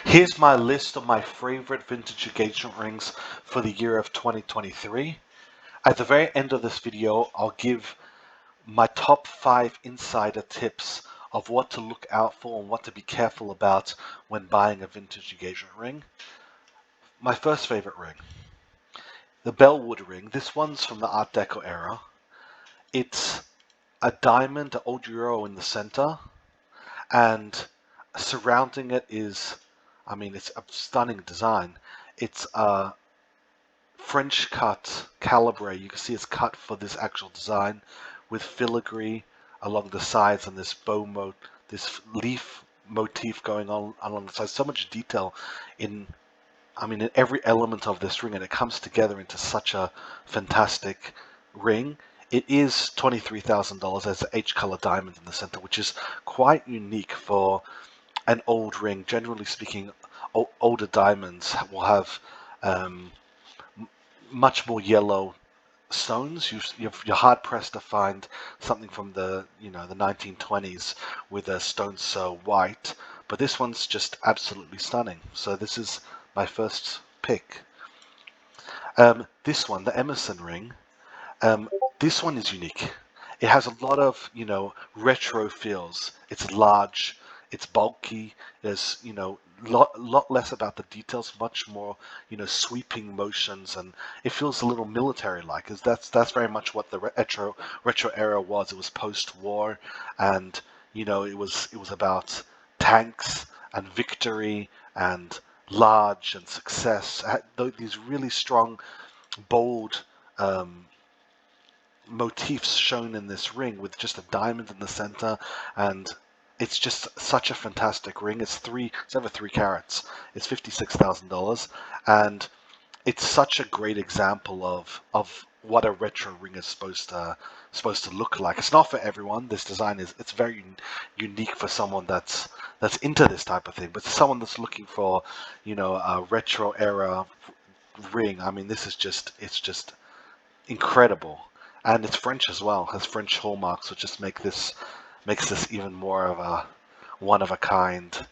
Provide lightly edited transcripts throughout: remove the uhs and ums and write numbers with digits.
Here's my list of my favorite vintage engagement rings for the year of 2023. At the very end of this video, I'll give my top 5 insider tips of what to look out for and what to be careful about when buying a vintage engagement ring. My first favorite ring, the Bellwood ring. This one's from the Art Deco era. It's a diamond, an old euro in the center, and surrounding it is, it's a stunning design. It's a French cut calibre. You can see it's cut for this actual design with filigree along the sides and this this leaf motif going on along the sides. So much detail in, in every element of this ring, and it comes together into such a fantastic ring. It is $23,000. There's an H-color diamond in the center, which is quite unique for an old ring. Generally speaking, older diamonds will have much more yellow stones. You're hard pressed to find something from the the 1920s with a stone so white, but this one's just absolutely stunning. So this is my first pick. This one, the Emerson ring. This one is unique. It has a lot of retro feels. It's large, it's bulky. There's lot less about the details, much more sweeping motions, and it feels a little military like. Because that's very much what the retro era was. It was post-war, and it was about tanks and victory and large and success. It had these really strong, bold motifs shown in this ring with just a diamond in the center, and it's just such a fantastic ring. It's over 3 carats. It's $56,000, and it's such a great example of what a retro ring is supposed to look like. It's not for everyone. This design it's very unique for someone that's into this type of thing, but for someone that's looking for a retro era ring, this is it's just incredible. And it's French as well, has French hallmarks, which just makes this even more of a one of a kind,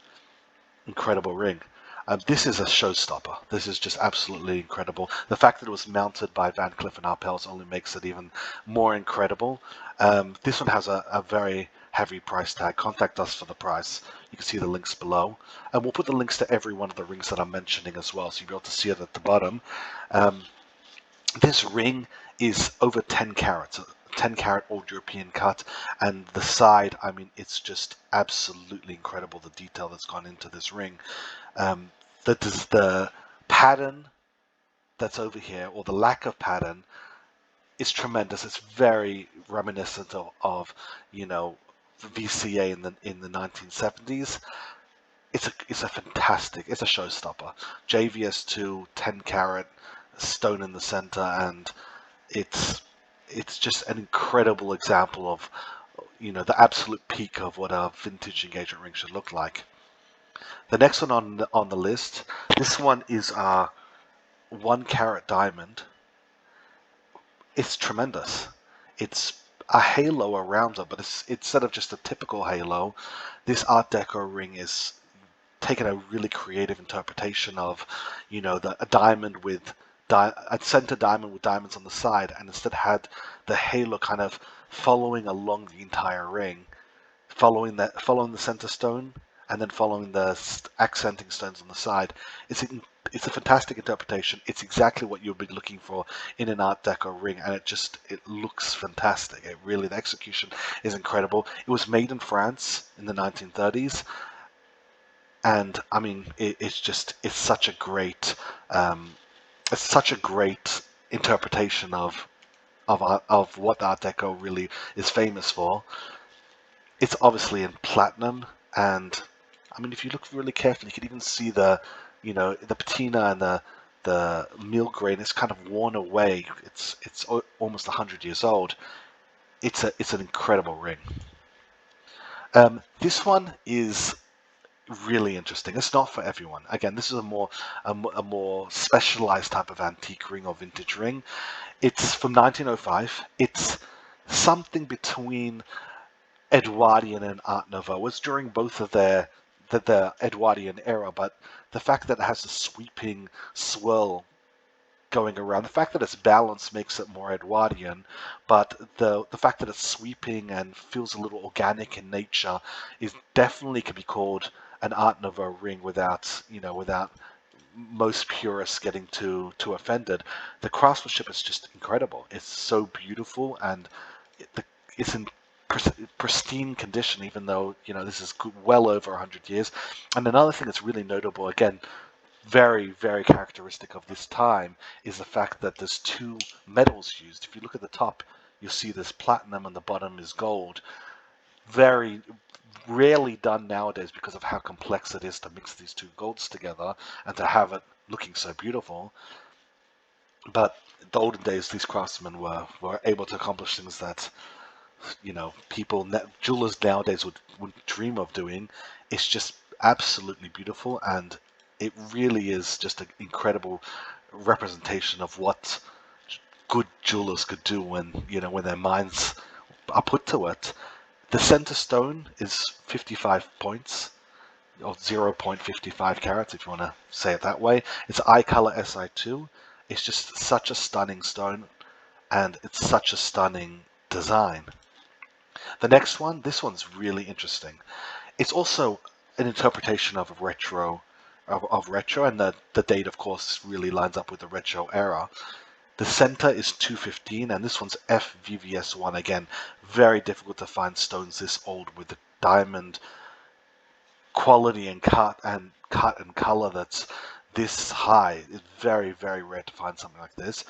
incredible ring. This is a showstopper. This is just absolutely incredible. The fact that it was mounted by Van Cleef and Arpels only makes it even more incredible. This one has a very heavy price tag. Contact us for the price. You can see the links below, and we'll put the links to every one of the rings that I'm mentioning as well, so you'll be able to see it at the bottom. This ring is over 10 carats, 10-carat old European cut, and the side, it's just absolutely incredible, the detail that's gone into this ring. The pattern that's over here, or the lack of pattern, is tremendous. It's very reminiscent of VCA in the 1970s. It's a fantastic, it's a showstopper. JVS2, 10-carat, stone in the center, and it's just an incredible example of the absolute peak of what a vintage engagement ring should look like. The next one on the list, this one is a 1-carat diamond. It's tremendous. It's a halo around it, but it's instead of just a typical halo, this Art Deco ring is taken a really creative interpretation of a diamond with a center diamond with diamonds on the side, and instead had the halo kind of following along the entire ring, following the center stone, and then following the accenting stones on the side. It's a fantastic interpretation. It's exactly what you'll be looking for in an Art Deco ring, and it looks fantastic. The execution is incredible. It was made in France in the 1930s, and it's such a great interpretation of what Art Deco really is famous for. It's obviously in platinum, and if you look really carefully, you can even see the patina and the meal grain is kind of worn away. It's almost 100 years old. It's an incredible ring. This one is really interesting. It's not for everyone. Again, this is a more specialized type of antique ring or vintage ring. It's from 1905. It's something between Edwardian and Art Nouveau. It's during both of their the Edwardian era, but the fact that it has a sweeping swirl going around, the fact that it's balanced makes it more Edwardian, but the fact that it's sweeping and feels a little organic in nature is definitely can be called an Art Nouveau ring without, without most purists getting too offended. The craftsmanship is just incredible. It's so beautiful, and it's in pristine condition, even though this is well over 100 years. And another thing that's really notable, again, very, very characteristic of this time, is the fact that there's two metals used. If you look at the top, you'll see there's platinum and the bottom is gold. Very rarely done nowadays because of how complex it is to mix these two golds together and to have it looking so beautiful. But in the olden days, these craftsmen were able to accomplish things that jewelers nowadays wouldn't dream of doing. It's just absolutely beautiful, and it really is just an incredible representation of what good jewelers could do when their minds are put to it. The center stone is 55 points, or 0.55 carats, if you want to say it that way. It's eye color Si2. It's just such a stunning stone, and it's such a stunning design. The next one, this one's really interesting. It's also an interpretation of a retro, of retro, and the date, of course, really lines up with the retro era. The center is 215, and this one's FVVS1. Again, very difficult to find stones this old with the diamond quality and cut and color that's this high. It's very, very rare to find something like this.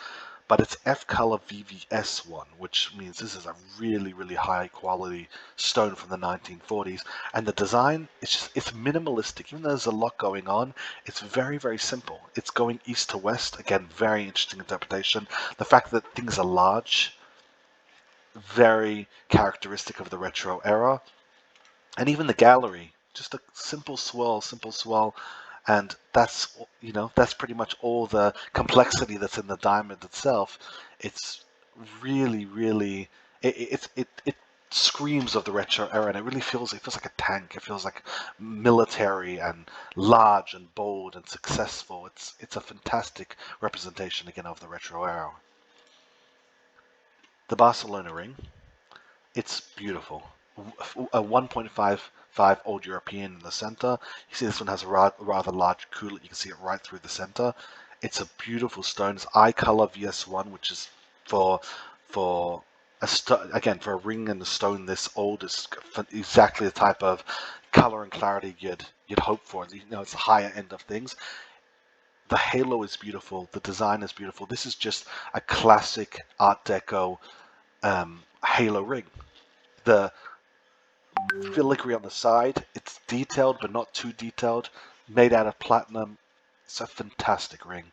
But it's F color VVS1, which means this is a really, really high quality stone from the 1940s. And the design, it's minimalistic. Even though there's a lot going on, it's very, very simple. It's going east to west. Again, very interesting interpretation. The fact that things are large, very characteristic of the retro era. And even the gallery, just a simple swirl, and that's pretty much all the complexity that's in the diamond itself. It's really, really, it screams of the retro era, and it feels like a tank. It feels like military and large and bold and successful. It's a fantastic representation again of the retro era. The Barcelona ring. It's beautiful. A 1.55 Old European in the center. You see this one has a rather large cooler. You can see it right through the center. It's a beautiful stone. It's eye color VS1, which is for again, for a ring and a stone this old, is exactly the type of color and clarity you'd hope for. It's the higher end of things. The halo is beautiful. The design is beautiful. This is just a classic Art Deco halo ring. The filigree on the side, it's detailed but not too detailed, made out of platinum. It's a fantastic ring.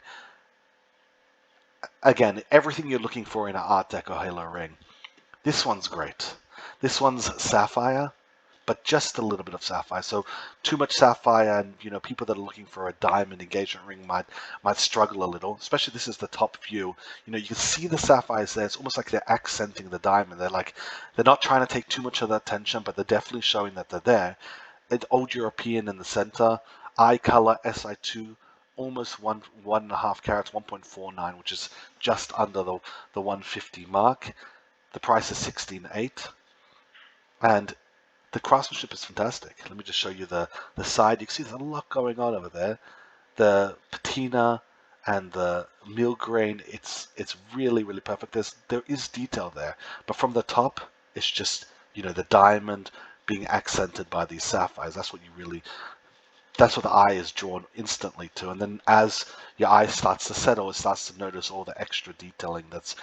Again, everything you're looking for in an Art Deco halo ring. This one's great. This one's sapphire, but just a little bit of sapphire. So too much sapphire, and people that are looking for a diamond engagement ring might struggle a little. Especially this is the top view. You can see the sapphires there. It's almost like they're accenting the diamond. They're not trying to take too much of the attention, but they're definitely showing that they're there. It's Old European in the center. Eye color Si2, almost 1.5 carats, 1.49, which is just under the 150 mark. The price is 16.8, and the craftsmanship is fantastic. Let me just show you the side. You can see there's a lot going on over there. The patina and the mill grain, it's really, really perfect. There is detail there, but from the top, it's just the diamond being accented by these sapphires. That's what the eye is drawn instantly to. And then as your eye starts to settle, it starts to notice all the extra detailing that's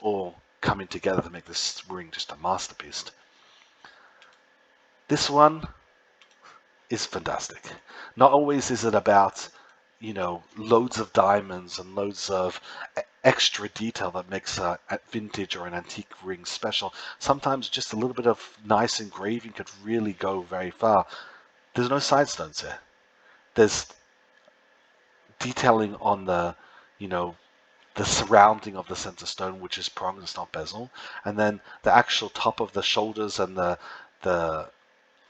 all coming together to make this ring just a masterpiece. This one is fantastic. Not always is it about, loads of diamonds and loads of extra detail that makes a vintage or an antique ring special. Sometimes just a little bit of nice engraving could really go very far. There's no side stones here. There's detailing on the surrounding of the center stone, which is pronged, it's not bezel, and then the actual top of the shoulders and the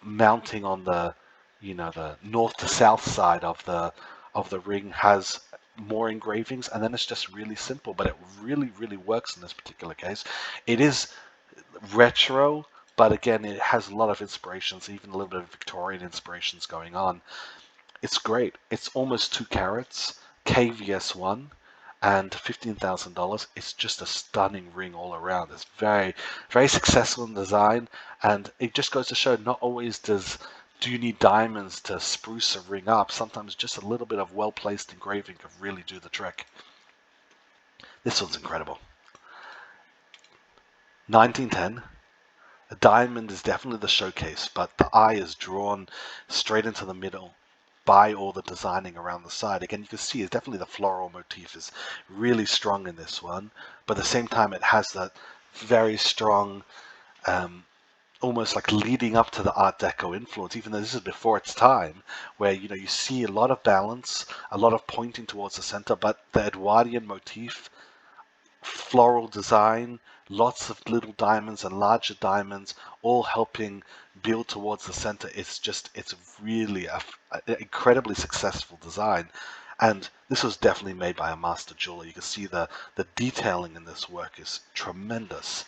mounting on the you know, the north to south side of the ring has more engravings, and then it's just really simple, but it really works in this particular case. It is retro, but again, it has a lot of inspirations, even a little bit of Victorian inspirations going on. It's great. It's almost 2 carats, KVS1, and $15,000. It's just a stunning ring all around. It's very successful in design, and it just goes to show not always do you need diamonds to spruce a ring up. Sometimes just a little bit of well-placed engraving can really do the trick. This one's incredible. 1910. A diamond is definitely the showcase, but the eye is drawn straight into the middle by all the designing around the side. Again, you can see it's definitely the floral motif is really strong in this one, but at the same time it has that very strong, almost like leading up to the Art Deco influence, even though this is before its time, where you see a lot of balance, a lot of pointing towards the center, but the Edwardian motif, floral design, lots of little diamonds and larger diamonds, all helping build towards the center. It's really an incredibly successful design. And this was definitely made by a master jeweler. You can see the detailing in this work is tremendous.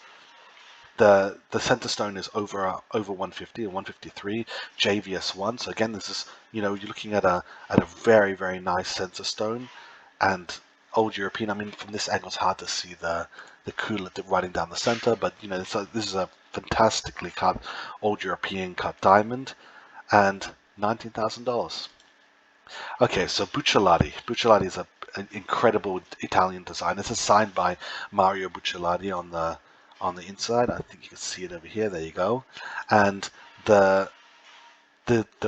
The center stone is over 150 and 153 JVS1. So again, this is, you're looking at a very nice center stone. And old European, I mean, from this angle it's hard to see the coulant running down the center, but this is a fantastically cut old European cut diamond, and $19,000. Okay, so Buccellati. Buccellati is an incredible Italian design. This is signed by Mario Buccellati on the inside. I think you can see it over here. There you go. And the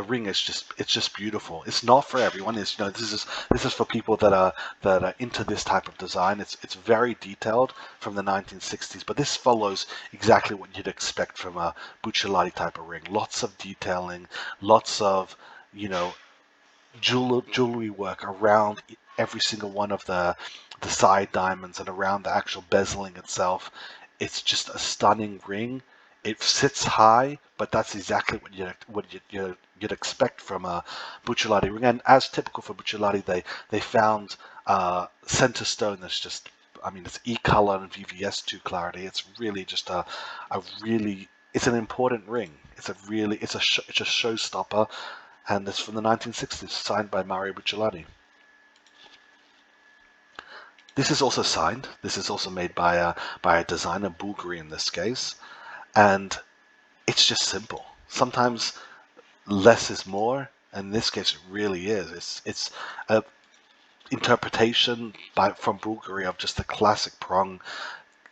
ring is just beautiful. It's not for everyone. It's this is for people that are into this type of design. It's very detailed from the 1960s, but this follows exactly what you'd expect from a Buccellati type of ring. Lots of detailing, lots of jewelry work around every single one of the side diamonds and around the actual bezeling itself. It's just a stunning ring. It sits high, but that's exactly what you'd expect from a Buccellati ring. And as typical for Buccellati, they found center stone that's just, I mean, it's E-color and VVS2 clarity. It's really just it's an important ring. It's a showstopper, and it's from the 1960s, signed by Mario Buccellati. This is also signed. This is also made by a designer, Bulgari in this case, and it's just simple. Sometimes less is more, and in this case, it really is. It's a interpretation from Bulgari of just the classic prong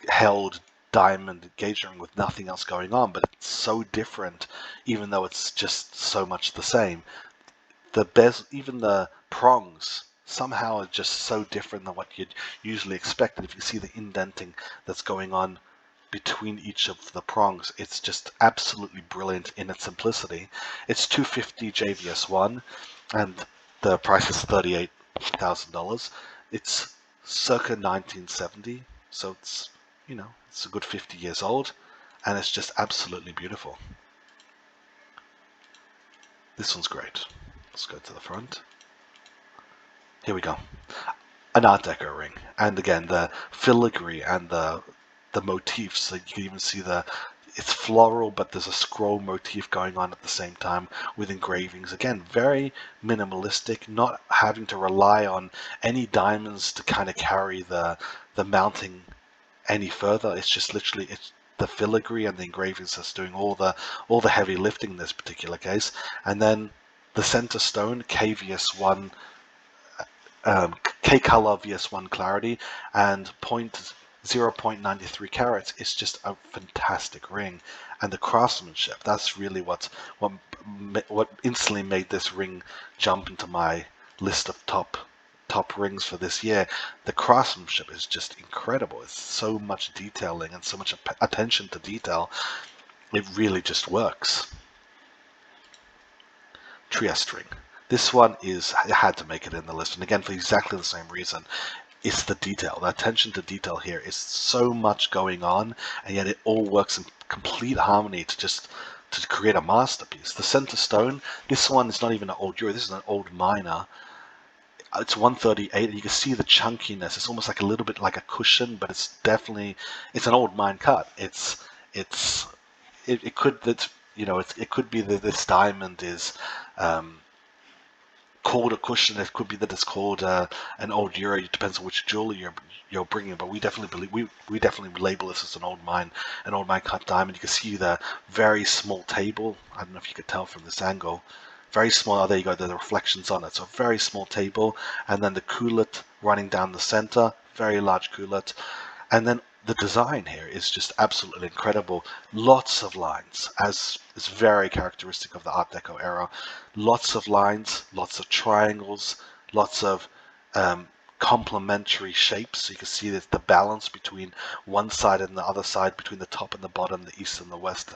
held diamond engagement with nothing else going on, but it's so different, even though it's just so much the same. Even the prongs somehow are just so different than what you'd usually expect. And if you see the indenting that's going on between each of the prongs, it's just absolutely brilliant in its simplicity. It's $250 JVS1, and the price is $38,000. It's circa 1970, so it's it's a good 50 years old, and it's just absolutely beautiful. This one's great. Let's go to the front. Here we go. An Art Deco ring. And again, the filigree and the motifs. So you can even see it's floral, but there's a scroll motif going on at the same time with engravings. Again, very minimalistic, not having to rely on any diamonds to kind of carry the mounting any further. It's just literally, it's the filigree and the engravings that's doing all the heavy lifting in this particular case. And then the center stone, KVS1, K-color VS1 clarity, and 0.93 carats. Is just a fantastic ring, and the craftsmanship, that's really what instantly made this ring jump into my list of top rings for this year. The craftsmanship is just incredible. It's so much detailing and so much attention to detail. It really just works. Trieste ring. This one had to make it in the list, and again for exactly the same reason. It's the detail. The attention to detail here is so much going on, and yet it all works in complete harmony to just to create a masterpiece. The center stone, this one is not even an old euro, this is an old minor. It's 138, and you can see the chunkiness. It's almost like a little bit like a cushion, but it's definitely, it's an old mine cut. It could that it could be that this diamond is called a cushion. It could be that it's called an old euro. It depends on which jewelry you're bringing. But we definitely believe we definitely label this as an old mine cut diamond. You can see the very small table. I don't know if you could tell from this angle. Very small. Oh, there you go. The reflections on it. So very small table, and then the coulet running down the center. Very large coulet, and then the design here is just absolutely incredible. Lots of lines, as is very characteristic of the Art Deco era. Lots of lines, lots of triangles, lots of complementary shapes. So you can see there's the balance between one side and the other side, between the top and the bottom, the east and the west.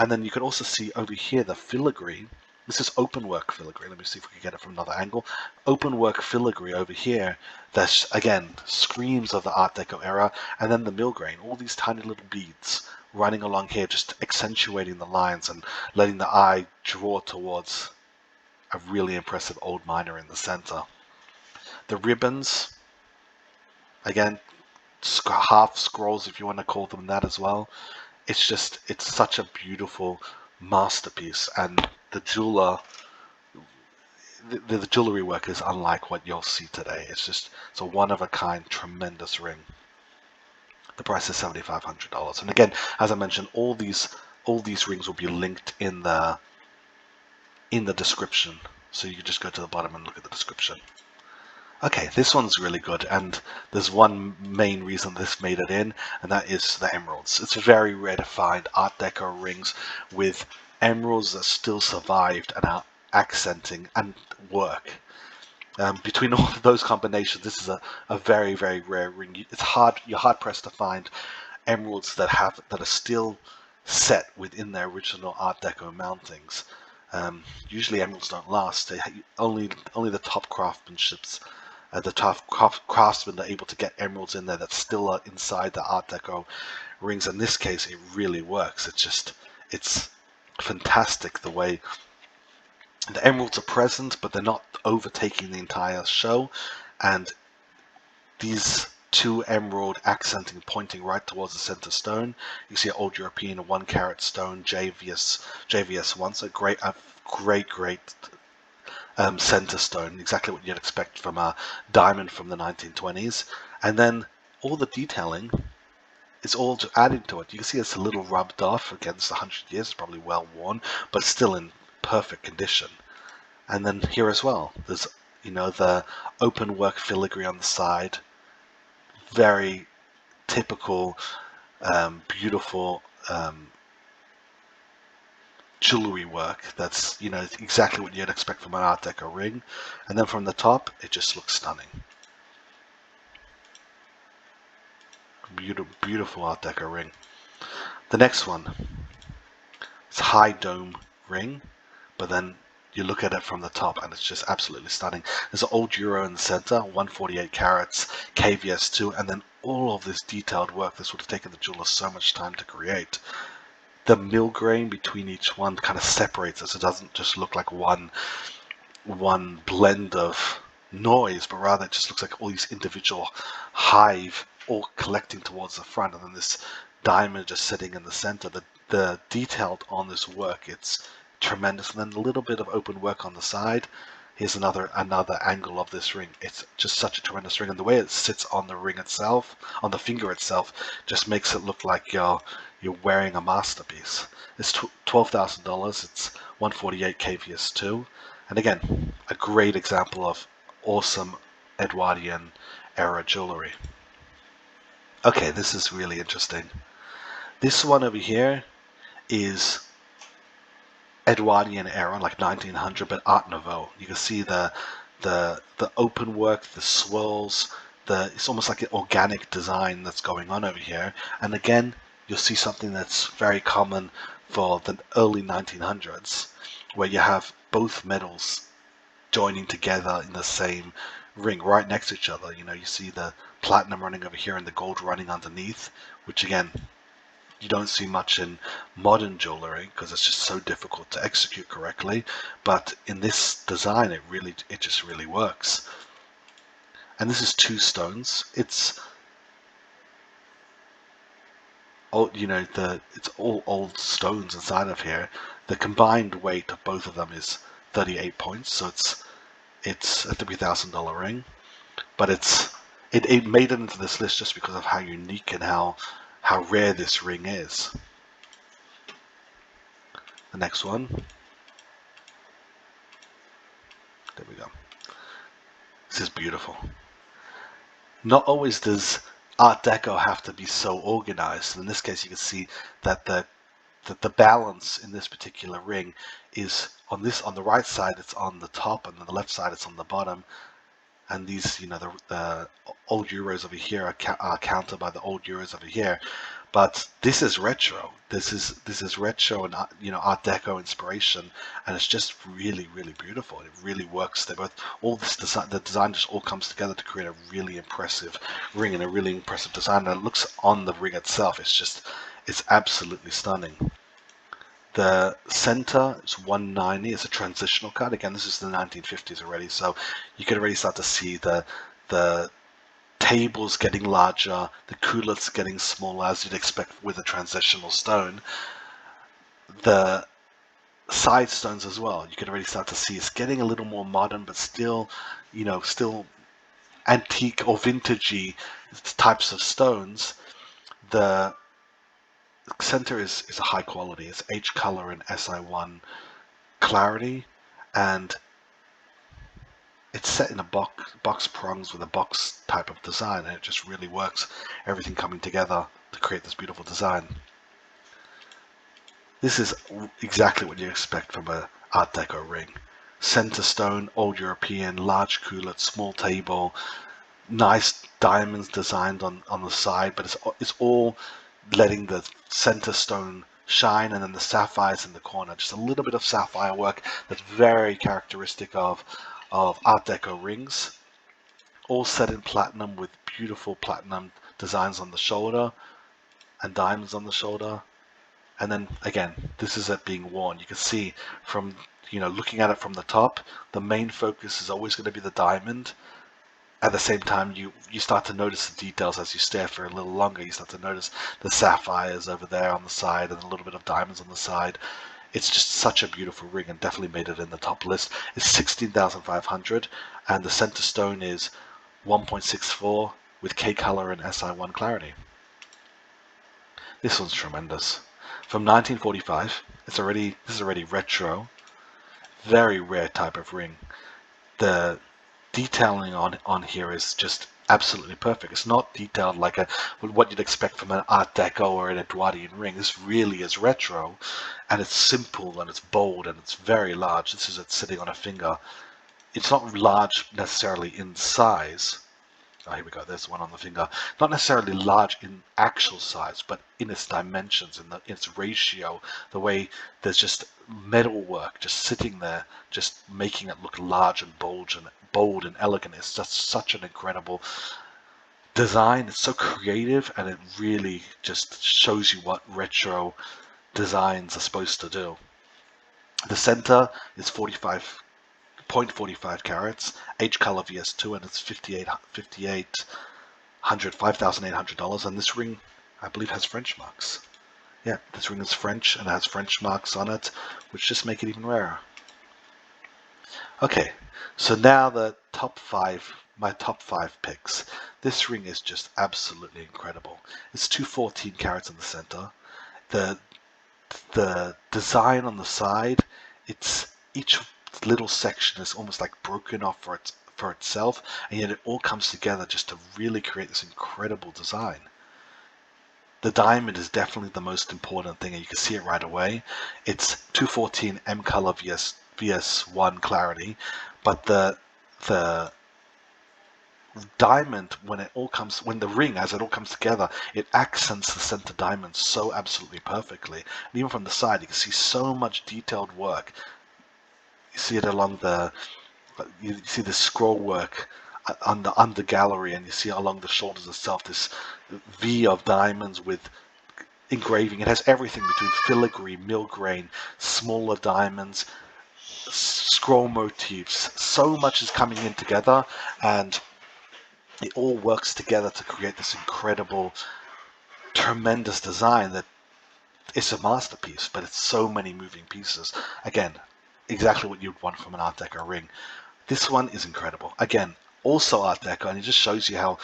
And then you can also see over here the filigree. This is open work filigree. Let me see if we can get it from another angle. Open work filigree over here. That again screams of the Art Deco era. And then the mill grain. All these tiny little beads running along here, just accentuating the lines and letting the eye draw towards a really impressive old miner in the center. The ribbons, again, half scrolls if you want to call them that as well. It's such a beautiful masterpiece, and the jeweler, the jewelry work is unlike what you'll see today. It's a one-of-a-kind, tremendous ring. The price is $7,500, and again, as I mentioned, all these rings will be linked in the description, so you can just go to the bottom and look at the description. Okay, this one's really good, and there's one main reason this made it in, and that is the emeralds. It's very rare to find Art Deco rings with emeralds that still survived and are accenting and work. Between all of those combinations, this is a very, very rare ring. You're hard pressed to find emeralds that are still set within their original Art Deco mountings. Usually emeralds don't last. Only the top craftsmanships. The top craftsmen are able to get emeralds in there that still are inside the Art Deco rings. In this case, it really works. It's fantastic the way the emeralds are present, but they're not overtaking the entire show. And these two emerald accenting pointing right towards the center stone. You see an old European 1 carat stone, JVS1. So great center stone, exactly what you'd expect from a diamond from the 1920s. And then all the detailing is all added to it. You can see it's a little rubbed off against 100 years, it's probably well worn, but still in perfect condition. And then here as well, there's the open work filigree on the side, very typical, beautiful jewelry work. That's exactly what you'd expect from an Art Deco ring. And then from the top, it just looks stunning. Beautiful Art Deco ring. The next one, it's high dome ring, but then you look at it from the top and it's just absolutely stunning. There's an old euro in the center, 148 carats, KVS2, and then all of this detailed work. This would have taken the jeweler so much time to create. The mill grain between each one kind of separates it, so it doesn't just look like one blend of noise, but rather it just looks like all these individual hive all collecting towards the front, and then this diamond just sitting in the center. The detailed on this work, it's tremendous. And then a little bit of open work on the side. Here's another angle of this ring. It's just such a tremendous ring, and the way it sits on the ring itself, on the finger itself, just makes it look like you're wearing a masterpiece. It's $12,000. It's 148 KVS2, and again, a great example of awesome Edwardian era jewelry. Okay, this is really interesting. This one over here is Edwardian era, like 1900, but Art Nouveau. You can see the open work, the swirls, it's almost like an organic design that's going on over here. And again, you'll see something that's very common for the early 1900s, where you have both metals joining together in the same ring right next to each other. You see the platinum running over here and the gold running underneath, which again, you don't see much in modern jewelry because it's just so difficult to execute correctly. But in this design, it just really works. And this is 2 stones. It's old, it's all old stones inside of here. The combined weight of both of them is 38 points, so it's a $3,000 ring. But it made it into this list just because of how unique and how rare this ring is. The next one. There we go. This is beautiful. Not always does Art Deco have to be so organized. In this case, you can see that the balance in this particular ring is on the right side, it's on the top, and on the left side, it's on the bottom. And these, the old euros over here are countered by the old euros over here. But this is retro. This is retro and Art Deco inspiration, and it's just really, really beautiful. It really works. They both the design just all comes together to create a really impressive ring and a really impressive design. And it looks on the ring itself. It's absolutely stunning. The center is 190. It's a transitional card. Again, this is the 1950s already, so you can already start to see the tables getting larger, the culottes getting smaller, as you'd expect with a transitional stone. The side stones as well, you can already start to see it's getting a little more modern, but still antique or vintagey types of stones. The center is a high quality. It's H color and SI1 clarity, and it's set in a box prongs with a box type of design, and it just really works. Everything coming together to create this beautiful design. This is exactly what you expect from a Art Deco ring. Center stone, old European, large culotte, small table, nice diamonds designed on the side, but it's all letting the center stone shine, and then the sapphires in the corner. Just a little bit of sapphire work that's very characteristic of Art Deco rings, all set in platinum with beautiful platinum designs on the shoulder and diamonds on the shoulder. And then again, this is it being worn. You can see from looking at it from the top, the main focus is always going to be the diamond. At the same time, you start to notice the details as you stare for a little longer. You start to notice the sapphires over there on the side and a little bit of diamonds on the side. It's just such a beautiful ring, and definitely made it in the top list. It's 16,500, and the center stone is 1.64 with K color and SI1 clarity. This one's tremendous. From 1945, this is already retro. Very rare type of ring. The detailing on here is just absolutely perfect. It's not detailed like what you'd expect from an Art Deco or an Edwardian ring. This really is retro, and it's simple and it's bold and it's very large. This is it sitting on a finger. It's not large necessarily in size. Oh, here we go. There's one on the finger. Not necessarily large in actual size, but in its dimensions, in its ratio, the way there's just metal work just sitting there, just making it look large and bold and elegant. It's just such an incredible design. It's so creative, and it really just shows you what retro designs are supposed to do. The center is 0.45 carats, H color VS2, and it's $5,800, and this ring, I believe, has French marks. Yeah, this ring is French and has French marks on it, which just make it even rarer. Okay, so now my top five picks. This ring is just absolutely incredible. It's 214 carats in the center. The design on the side, each little section is almost like broken off for itself, and yet it all comes together just to really create this incredible design. The diamond is definitely the most important thing, and you can see it right away. It's 214 M color VS1 clarity, but the diamond, when the ring, as it all comes together, it accents the center diamond so absolutely perfectly. And even from the side, you can see so much detailed work. You see it along you see the scroll work under gallery, and you see along the shoulders itself this V of diamonds with engraving. It has everything between filigree, milgrain, smaller diamonds, scroll motifs. So much is coming in together, and it all works together to create this incredible, tremendous design that it's a masterpiece, but it's so many moving pieces. Again, exactly what you'd want from an Art Deco ring. This one is incredible. Again, also Art Deco, and it just shows you how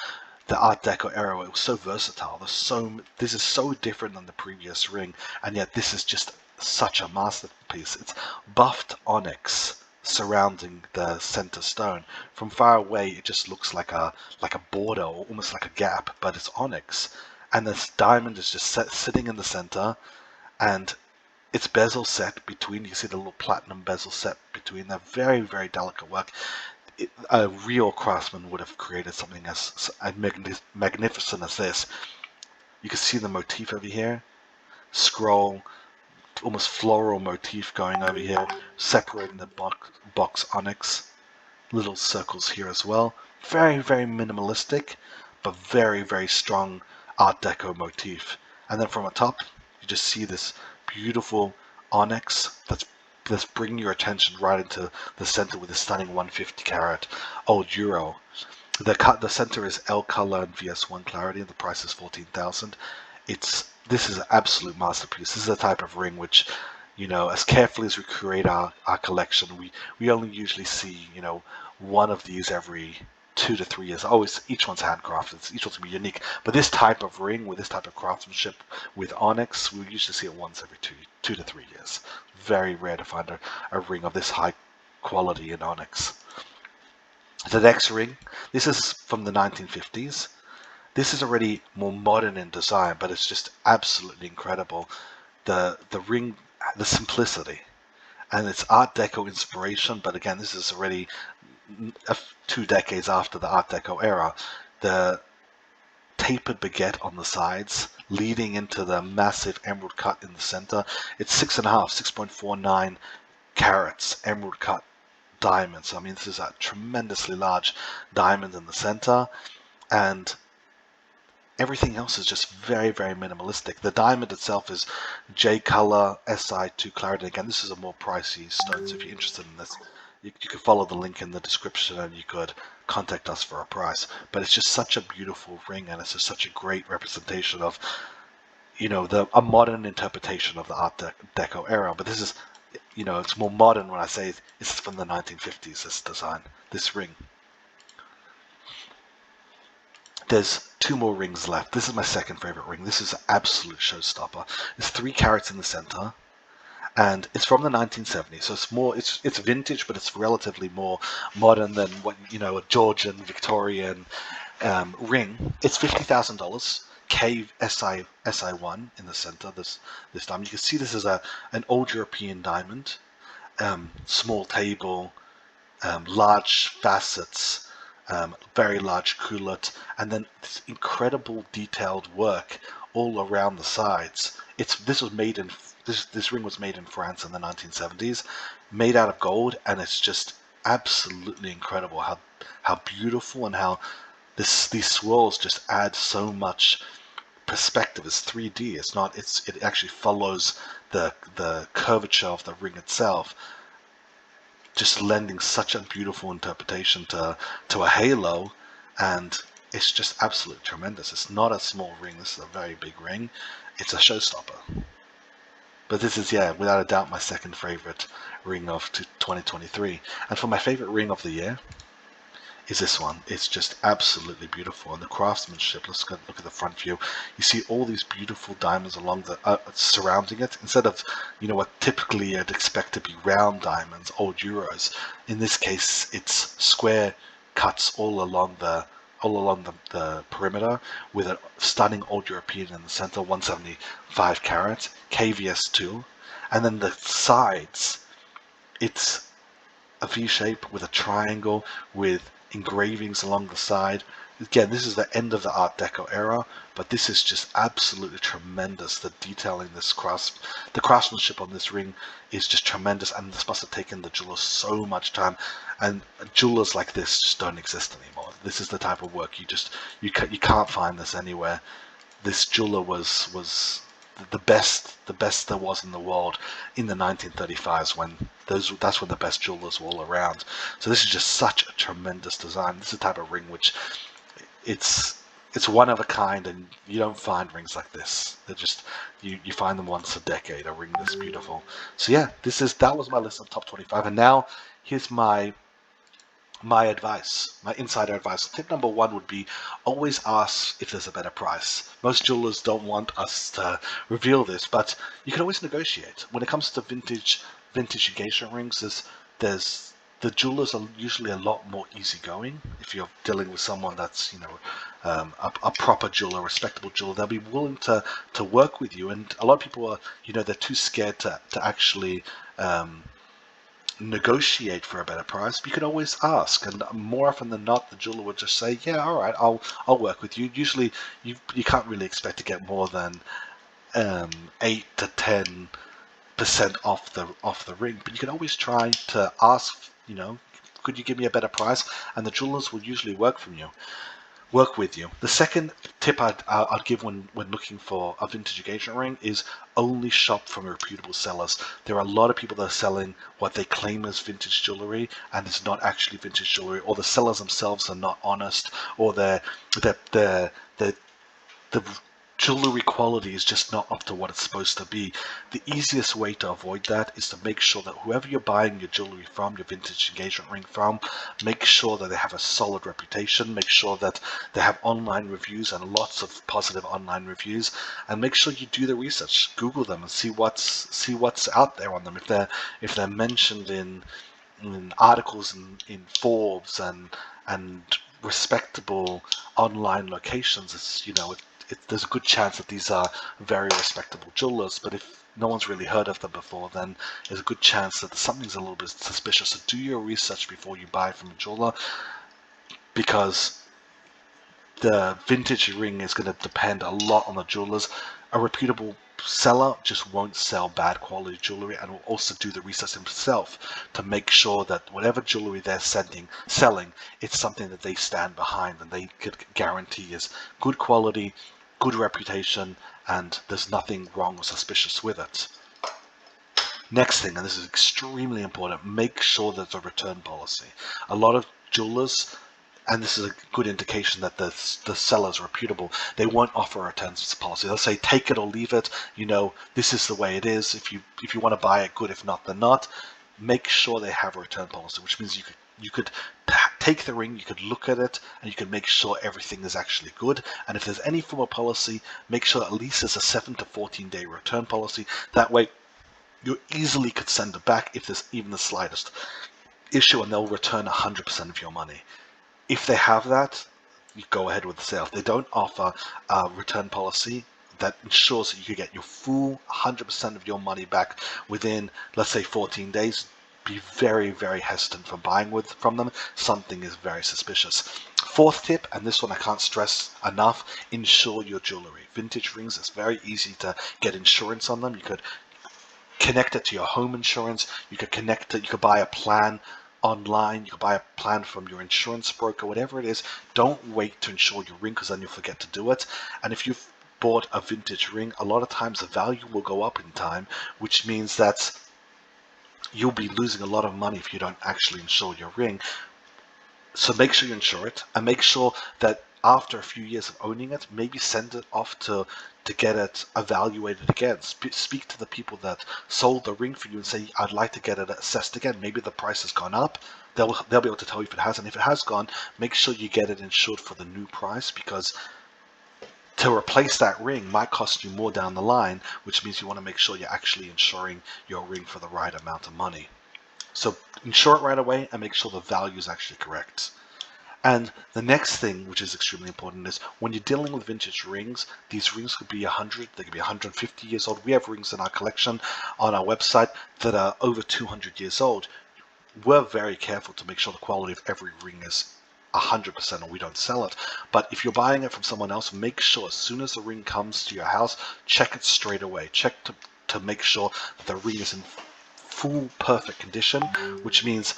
the Art Deco era, it was so versatile. This is so different than the previous ring, and yet this is just such a masterpiece. It's buffed onyx surrounding the center stone. From far away, it just looks like a border or almost like a gap, but it's onyx. And this diamond is just sitting in the center, and it's bezel set between. You see the little platinum bezel set between. They're very, very delicate work. A real craftsman would have created something as magnificent as this. You can see the motif over here, scroll, almost floral motif going over here, separating the box onyx. Little circles here as well. Very, very minimalistic, but very, very strong Art Deco motif. And then from the top, you just see this beautiful onyx that's bringing your attention right into the center with a stunning 150 carat old euro. The center is L color and VS1 clarity, and the price is 14,000. This is an absolute masterpiece. This is a type of ring which, as carefully as we create our collection, we only usually see, one of these every 2 to 3 years. Always, each one's handcrafted. Each one's gonna be unique. But this type of ring with this type of craftsmanship with onyx, we usually see it once every 2 to 3 years. Very rare to find a ring of this high quality in onyx. The next ring, this is from the 1950s. This is already more modern in design, but it's just absolutely incredible. The ring, the simplicity, and it's Art Deco inspiration. But again, this is already 2 decades after the Art Deco era. The tapered baguette on the sides, leading into the massive emerald cut in the center. It's 6.49 carats emerald cut diamonds. I mean, this is a tremendously large diamond in the center, and everything else is just very, very minimalistic. The diamond itself is J color, Si2 clarity. Again, this is a more pricey stone, so if you're interested in this, you could follow the link in the description and you could contact us for a price. But it's just such a beautiful ring, and it's just such a great representation of, a modern interpretation of the Art Deco era. But this is, it's more modern when I say it's from the 1950s, this design, this ring. There's 2 more rings left. This is my second favorite ring. This is an absolute showstopper. There's 3 carats in the center, and it's from the 1970s. So it's vintage, but it's relatively more modern than what a Georgian Victorian ring. It's $50,000. Cave Si1 in the center. This diamond. You can see this is an old European diamond. Small table, large facets. Very large culotte, and then this incredible detailed work all around the sides. This ring was made in France in the 1970s, made out of gold, and it's just absolutely incredible how beautiful, and how these swirls just add so much perspective. It's 3D. It actually follows the curvature of the ring itself, just lending such a beautiful interpretation to a halo, and it's just absolutely tremendous. It's not a small ring. This is a very big ring. It's a showstopper. But this is, without a doubt, my second favorite ring of 2023. And for my favorite ring of the year is this one. It's just absolutely beautiful, and the craftsmanship. Let's look at the front view. You see all these beautiful diamonds along the surrounding it, instead of what typically you'd expect to be round diamonds, old euros. In this case, it's square cuts all along the perimeter, with a stunning old European in the center, 175 carat KVS2, and then the sides, it's a V shape with a triangle with engravings along the side. Again, this is the end of the Art Deco era, but this is just absolutely tremendous. The detailing, the craftsmanship on this ring is just tremendous, and this must have taken the jeweler so much time. And jewelers like this just don't exist anymore. This is the type of work you can't find this anywhere. This jeweler was the best there was in the world in the 1935s, when that's when the best jewelers were all around. So this is just such a tremendous design. This is the type of ring which it's one of a kind, and you don't find rings like this. They're just you find them once a decade, a ring this beautiful. So yeah, that was my list of top 25, and now here's my advice, my insider advice. Tip number one would be always ask if there's a better price. Most jewelers don't want us to reveal this, but you can always negotiate. When it comes to vintage engagement rings, there's the jewelers are usually a lot more easygoing. If you're dealing with someone that's a proper jeweler, respectable jeweler, they'll be willing to work with you. And a lot of people are they're too scared to actually negotiate for a better price. But you can always ask, and more often than not, the jeweler would just say, "Yeah, all right, I'll work with you." Usually, you can't really expect to get more than 8 to 10% off the ring, but you can always try to ask. Could you give me a better price? And the jewelers will usually work with you. The second tip I'd give when looking for a vintage engagement ring is only shop from reputable sellers. There are a lot of people that are selling what they claim as vintage jewelry, and it's not actually vintage jewelry, or the sellers themselves are not honest, or the jewelry quality is just not up to what it's supposed to be. The easiest way to avoid that is to make sure that whoever you're buying your jewelry from, your vintage engagement ring from, make sure that they have a solid reputation, make sure that they have online reviews and lots of positive online reviews, and make sure you do the research. Google them and see what's out there on them. If they're mentioned in articles in Forbes and respectable online locations, there's a good chance that these are very respectable jewelers. But if no one's really heard of them before, then there's a good chance that something's a little bit suspicious. So do your research before you buy from a jeweler, because the vintage ring is going to depend a lot on the jewelers. A reputable seller just won't sell bad quality jewelry, and will also do the research himself to make sure that whatever jewelry they're selling, it's something that they stand behind and they could guarantee is good quality, good reputation, and there's nothing wrong or suspicious with it. Next thing, and this is extremely important, make sure there's a return policy. A lot of jewelers, and this is a good indication that the seller's reputable, they won't offer a returns policy. They'll say, take it or leave it. This is the way it is. If you want to buy it, good. If not, then not. Make sure they have a return policy, which means you could take the ring, you could look at it, and you can make sure everything is actually good. And if there's any form of policy, make sure at least there's a 7 to 14-day return policy. That way, you easily could send it back if there's even the slightest issue, and they'll return 100% of your money. If they have that, you go ahead with the sale. If they don't offer a return policy that ensures that you can get your full 100% of your money back within, let's say, 14 days, be very, very hesitant from buying from them. Something is very suspicious. Fourth tip, and this one I can't stress enough, insure your jewelry. Vintage rings, it's very easy to get insurance on them. You could connect it to your home insurance. You could connect it. You could buy a plan online. You could buy a plan from your insurance broker. Whatever it is, don't wait to insure your ring, because then you'll forget to do it. And if you've bought a vintage ring, a lot of times the value will go up in time, which means that you'll be losing a lot of money if you don't actually insure your ring. So make sure you insure it, and make sure that after a few years of owning it, maybe send it off to get it evaluated again. Speak to the people that sold the ring for you and say, I'd like to get it assessed again. Maybe the price has gone up. They'll be able to tell you if it has, and if it has gone, make sure you get it insured for the new price, because to replace that ring might cost you more down the line, which means you want to make sure you're actually insuring your ring for the right amount of money. So insure it right away and make sure the value is actually correct. And the next thing, which is extremely important, is when you're dealing with vintage rings, these rings could be 100, they could be 150 years old. We have rings in our collection on our website that are over 200 years old. We're very careful to make sure the quality of every ring is 100%, or we don't sell it. But if you're buying it from someone else, make sure as soon as the ring comes to your house, check it straight away. Check to make sure that the ring is in full perfect condition, which means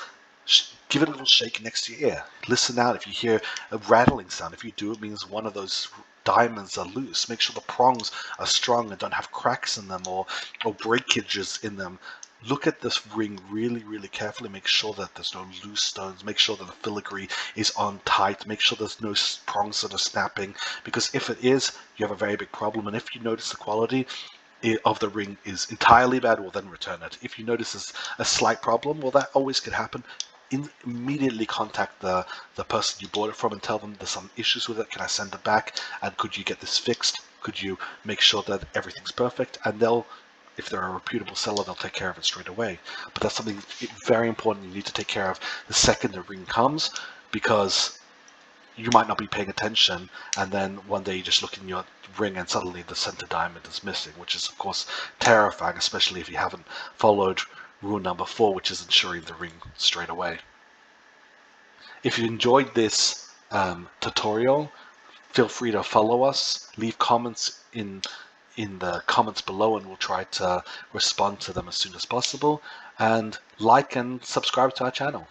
give it a little shake next to your ear. Listen out. If you hear a rattling sound, if you do, it means one of those diamonds are loose. Make sure the prongs are strong and don't have cracks in them or breakages in them. Look at this ring really, really carefully. Make sure that there's no loose stones. Make sure that the filigree is on tight. Make sure there's no prongs that are snapping, because if it is, you have a very big problem. And if you notice the quality of the ring is entirely bad, well, then return it. If you notice a slight problem, well, that always could happen. Immediately contact the person you bought it from and tell them there's some issues with it. Can I send it back? And could you get this fixed? Could you make sure that everything's perfect? And they'll, if they're a reputable seller, they'll take care of it straight away. But that's something very important you need to take care of the second the ring comes, because you might not be paying attention, and then one day you just look in your ring and suddenly the center diamond is missing, which is of course terrifying, especially if you haven't followed rule number 4, which is ensuring the ring straight away. If you enjoyed this tutorial, feel free to follow us, leave comments in the comments below, and we'll try to respond to them as soon as possible, and like and subscribe to our channel.